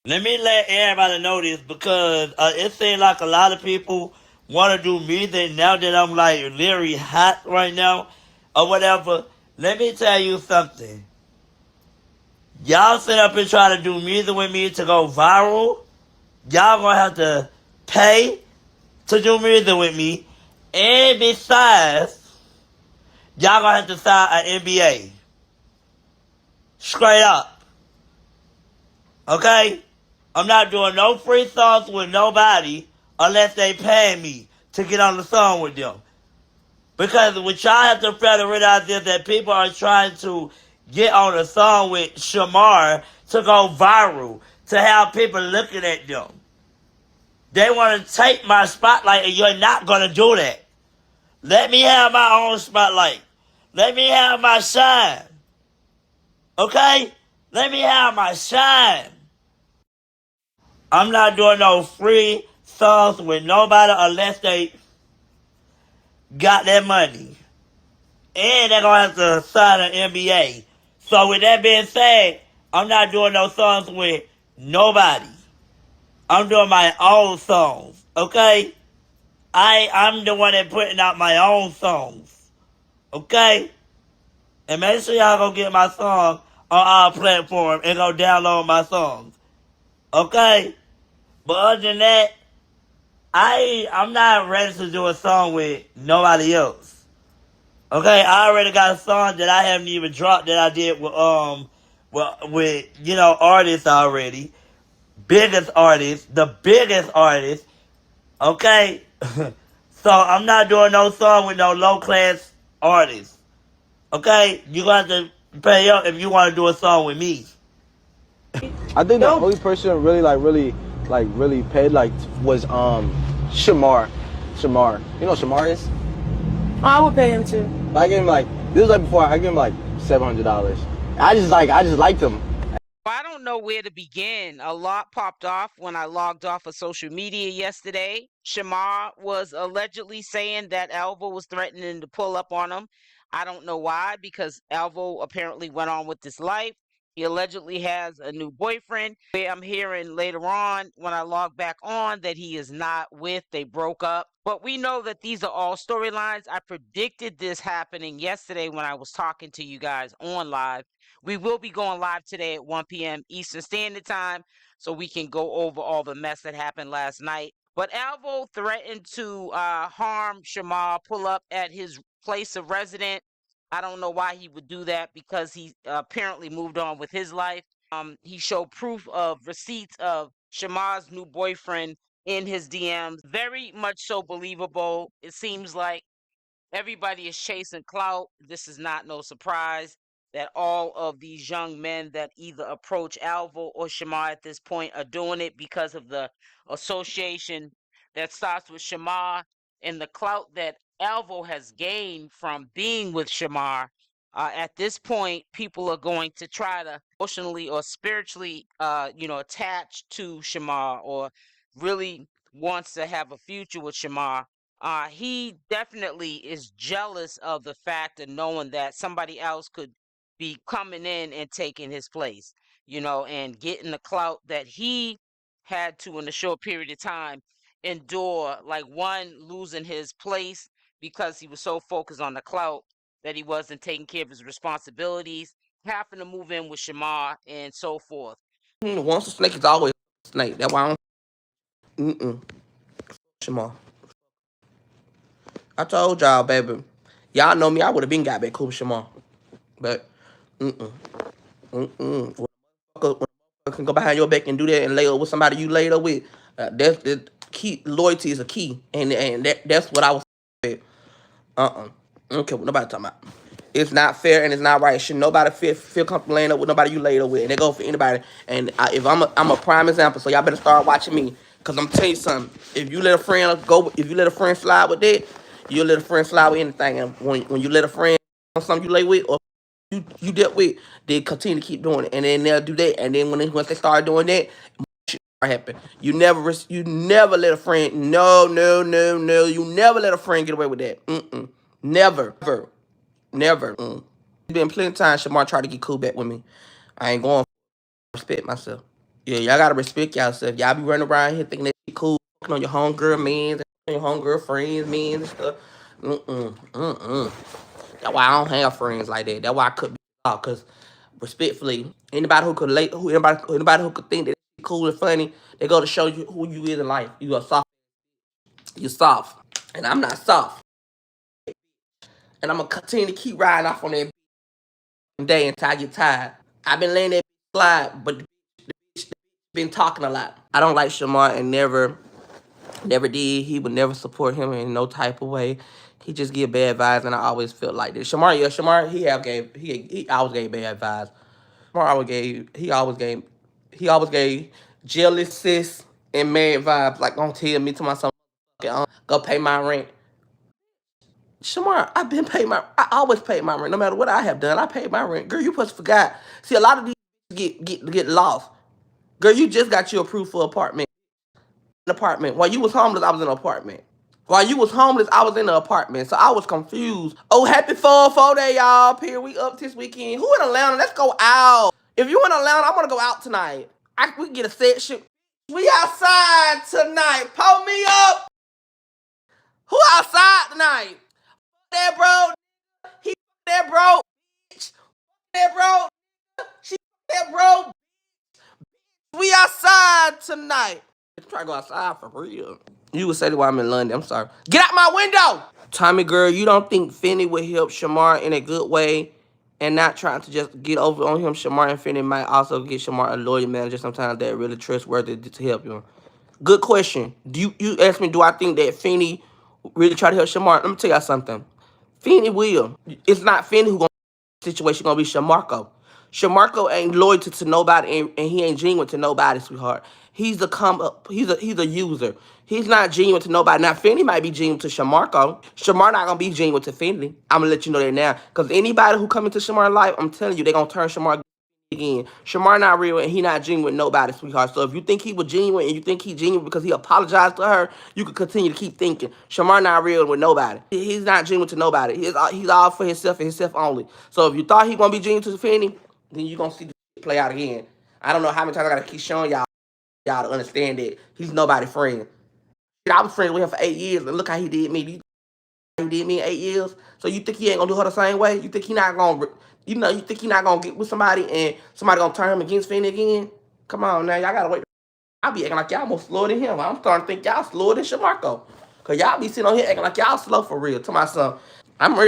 Let me let everybody know this because it seems like a lot of people want to do music now that I'm like literally hot right now or whatever. Let me tell you something. Y'all sit up and try to do music with me to go viral. Y'all gonna have to pay to do music with me. And besides, y'all gonna have to sign an NBA. Straight up. Okay? I'm not doing no free songs with nobody unless they pay me to get on the song with them. Because what y'all have to figure realize is that people are trying to get on a song with Shamar to go viral, to have people looking at them. They want to take my spotlight and you're not going to do that. Let me have my own spotlight. Let me have my shine. Okay? Let me have my shine. I'm not doing no free songs with nobody unless they got that money. And they're going to have to sign an NBA. So with that being said, I'm not doing no songs with nobody. I'm doing my own songs. Okay? I'm the one that putting out my own songs. Okay? And make sure y'all go get my song on our platform and go download my songs. Okay? But other than that, I'm not ready to do a song with nobody else. Okay, I already got a song that I haven't even dropped that I did with artists already. The biggest artist. Okay? So I'm not doing no song with no low class artists. Okay? You got to pay up if you want to do a song with me. I think the only person really paid was Shamar. Shamar. You know what Shamar is? I would pay him too. I gave him this was before I gave him $700. I just liked him. I don't know where to begin. A lot popped off when I logged off of social media yesterday. Shamar was allegedly saying that Alvo was threatening to pull up on him. I don't know why, because Alvo apparently went on with his life. He allegedly has a new boyfriend. I'm hearing later on when I log back on that he is not with. They broke up. But we know that these are all storylines. I predicted this happening yesterday when I was talking to you guys on live. We will be going live today at 1 p.m. Eastern Standard Time so we can go over all the mess that happened last night. But Alvo threatened to harm Shamar, pull up at his place of residence. I don't know why he would do that because he apparently moved on with his life. He showed proof of receipts of Shamar's new boyfriend in his DMs. Very much so believable. It seems like everybody is chasing clout. This is not no surprise that all of these young men that either approach Alvo or Shamar at this point are doing it because of the association that starts with Shamar and the clout that Alvo has gained from being with Shamar. At this point, people are going to try to emotionally or spiritually, attach to Shamar or really wants to have a future with Shamar. He definitely is jealous of the fact of knowing that somebody else could be coming in and taking his place, and getting the clout that he had to in a short period of time endure, like one losing his place because he was so focused on the clout that he wasn't taking care of his responsibilities, having to move in with Shamar and so forth. Once a snake is always a snake. That's why I don't. Shamar. I told y'all, baby. Y'all know me. I would have been got back cool with Shamar. But, when a can go behind your back and do that and lay up with somebody you laid up with, that's the key. Loyalty is a key. And that's what I was saying. I don't care what nobody talking about. It's not fair and it's not right. Should nobody feel comfortable laying up with nobody you laid up with, and they go for anybody. And if I'm a prime example, so y'all better start watching me, cause I'm telling you something. If you let a friend slide with that, you'll let a friend slide with anything. And when you let a friend on something you lay with or you dealt with, they continue to keep doing it, and then they'll do that. And then once they start doing that, shit happen. You never let a friend. No. You never let a friend get away with that. Never. Never. It's been plenty of times Shamar tried to get cool back with me. I ain't going for respect myself. Yeah, y'all gotta respect yourself. Y'all be running around here thinking that shit cool, fucking on your homegirl mans, and your homegirl friends, mans and stuff. That's why I don't have friends like that. That's why I cut off. Cause respectfully, anybody who could anybody who could think that shit cool and funny, they go to show you who you is in life. You are soft. You're soft, and I'm not soft. And I'm gonna continue to keep riding off on that day until I get tired. I've been letting that slide, but the bitch been talking a lot. I don't like Shamar and never did. He would never support him in no type of way. He just give bad vibes, and I always felt like this. Shamar, he always gave bad vibes. He always gave jealous sis and mad vibes. Like, don't tell me to myself, go pay my rent. Shamar, I always paid my rent. No matter what I have done, I paid my rent. Girl, you supposed to forgot. See, a lot of these get lost. Girl, you just got you approved for an apartment. While you was homeless, I was in an apartment. While you was homeless, I was in the apartment. So I was confused. Oh, happy 4-4 day, y'all. Here we up this weekend. Who in Atlanta? Let's go out. If you in Atlanta, I want to go out tonight. We can get a section. We outside tonight. Pull me up. Who outside tonight? That bro. He that bro. Bitch. That bro. She that bro. We outside tonight. Try to go outside for real. You would say that while I'm in London. I'm sorry. Get out my window! Tommy girl, you don't think Finney would help Shamar in a good way and not trying to just get over on him? Shamar and Finney might also get Shamar a lawyer manager sometimes that really trustworthy to help him. Good question. You asked me, do I think that Finney really try to help Shamar? Let me tell y'all something. Finney will. It's not Finney who gonna situation gonna be Shamarco. Shamarco ain't loyal to nobody, and he ain't genuine to nobody, sweetheart. He's a user. He's not genuine to nobody. Now, Finney might be genuine to Shamarco. Shamar not gonna be genuine to Finney. I'm gonna let you know that now. Because anybody who come into Shamar's life, I'm telling you, they gonna turn Shamar again. Shamar not real, and he not genuine with nobody, sweetheart. So if you think he was genuine and you think he genuine because he apologized to her, you can continue to keep thinking. Shamar not real with nobody. He's not genuine to nobody. He's all for himself and himself only. So if you thought he gonna be genuine to Finney, then you gonna see the play out again. I don't know how many times I gotta keep showing y'all to understand that he's nobody's friend. I was friends with him for 8 years, and look how he did me. He did me in 8 years. So you think he ain't gonna do her the same way? You think he not gonna, you think he not gonna get with somebody and somebody gonna turn him against Finney again? Come on now, y'all gotta wait. I be acting like y'all more slower than him. I'm starting to think y'all slower than Shamarco. Cause y'all be sitting on here acting like y'all slow for real. To my son, I'm for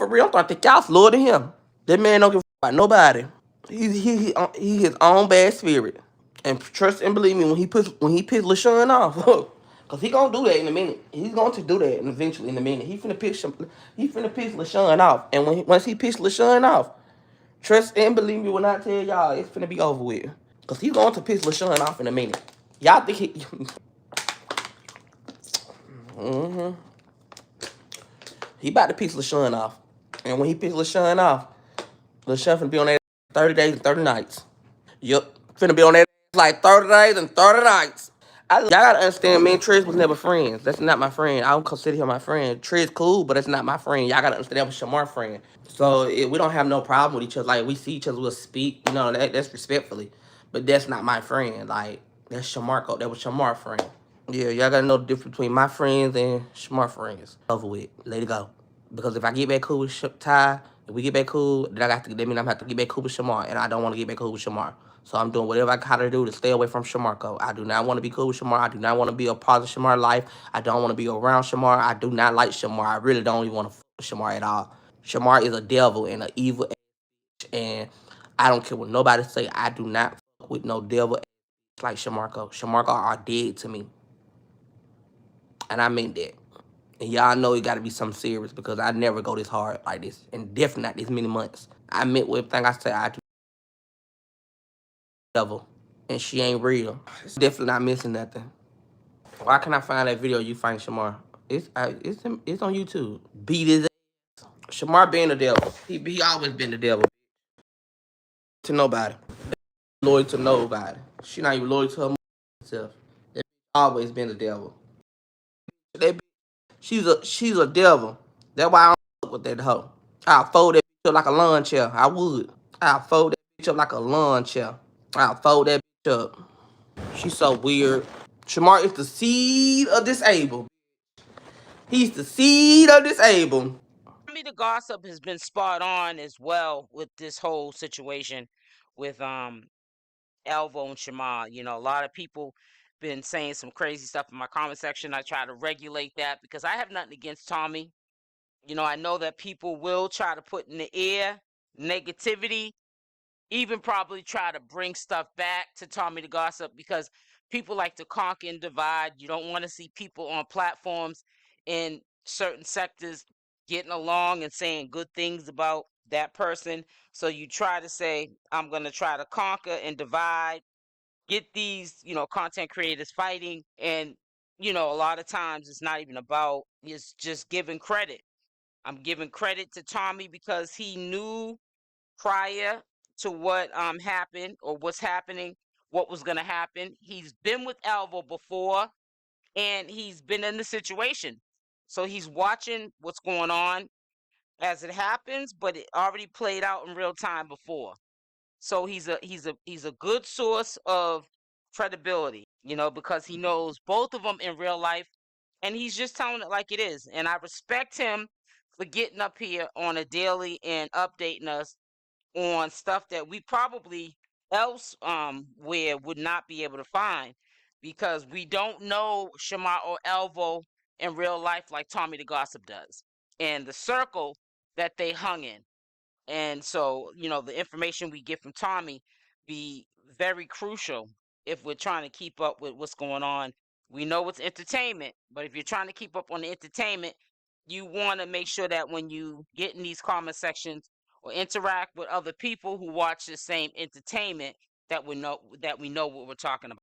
real. I'm starting to think y'all slower than him. That man don't give a about nobody. He his own bad spirit. And trust and believe me, when he pissed LaShawn off, cause he gonna do that in a minute. He's going to do that eventually in a minute. He finna piss LaShawn off. And once he pissed LaShawn off, trust and believe me when I tell y'all, it's finna be over with. Cause he's going to piss LaShawn off in a minute. Y'all think he he about to piss LaShawn off. And when he piss LaShawn off, LaShawn finna be on that 30 days and 30 nights. Yup. Finna be on that like 30 days and 30 nights. Y'all gotta understand, me and Triz was never friends. That's not my friend. I don't consider him my friend. Triz cool, but that's not my friend. Y'all gotta understand that was Shamar's friend. So we don't have no problem with each other. Like, we see each other, we'll speak. You know, that's respectfully. But that's not my friend. Like, that's Shamarco. That was Shamar's friend. Yeah, y'all gotta know the difference between my friends and Shamar's friends. Over with. Let it go. Because if I get back cool with Ty, if we get back cool, then that means I'm gonna have to get back cool with Shamar. And I don't want to get back cool with Shamar. So I'm doing whatever I gotta do to stay away from Shamarco. I do not want to be cool with Shamar. I do not want to be a part of Shamar's life. I don't want to be around Shamar. I do not like Shamar. I really don't even want to fuck with Shamar at all. Shamar is a devil and an evil ass, and I don't care what nobody say. I do not fuck with no devil ass like Shamarco. Shamarco are dead to me. And I mean that. And y'all know it gotta be something serious because I never go this hard like this. And definitely not this many months. I meant with everything I said. I do devil. And she ain't real. It's definitely not missing nothing. Why can I find that video you find Shamar? It's on YouTube. Beat his ass. Shamar being the devil. He always been the devil. To nobody. Loyal to nobody. She not even loyal to herself. That always been the devil. She's a devil. That's why I don't fuck with that hoe. I'll fold that bitch up like a lawn chair. I would. I'll fold that bitch up like a lawn chair. I'll fold that bitch up. She's so weird. Shamar is the seed of disabled. He's the seed of disabled. Tommythegossip has been spot on as well with this whole situation with Alvo and Shamar. You know, a lot of people been saying some crazy stuff in my comment section. I try to regulate that because I have nothing against Tommy. You know, I know that people will try to put in the air negativity, even probably try to bring stuff back to Tommythegossip because people like to conquer and divide. You don't want to see people on platforms in certain sectors getting along and saying good things about that person. So you try to say, I'm going to try to conquer and divide, get these, you know, content creators fighting. And, you know, a lot of times it's not even about, it's just giving credit. I'm giving credit to Tommy because he knew prior to what happened or what's happening, what was going to happen. He's been with Alvo before and he's been in the situation. So he's watching what's going on as it happens, but it already played out in real time before. So he's a good source of credibility, you know, because he knows both of them in real life and he's just telling it like it is. And I respect him for getting up here on a daily and updating us on stuff that we probably else where would not be able to find because we don't know Shamar or Alvo in real life like Tommythegossip does and the circle that they hung in. And so, you know, the information we get from Tommy be very crucial if we're trying to keep up with what's going on. We know it's entertainment, but if you're trying to keep up on the entertainment, you want to make sure that when you get in these comment sections or interact with other people who watch the same entertainment, that we know what we're talking about.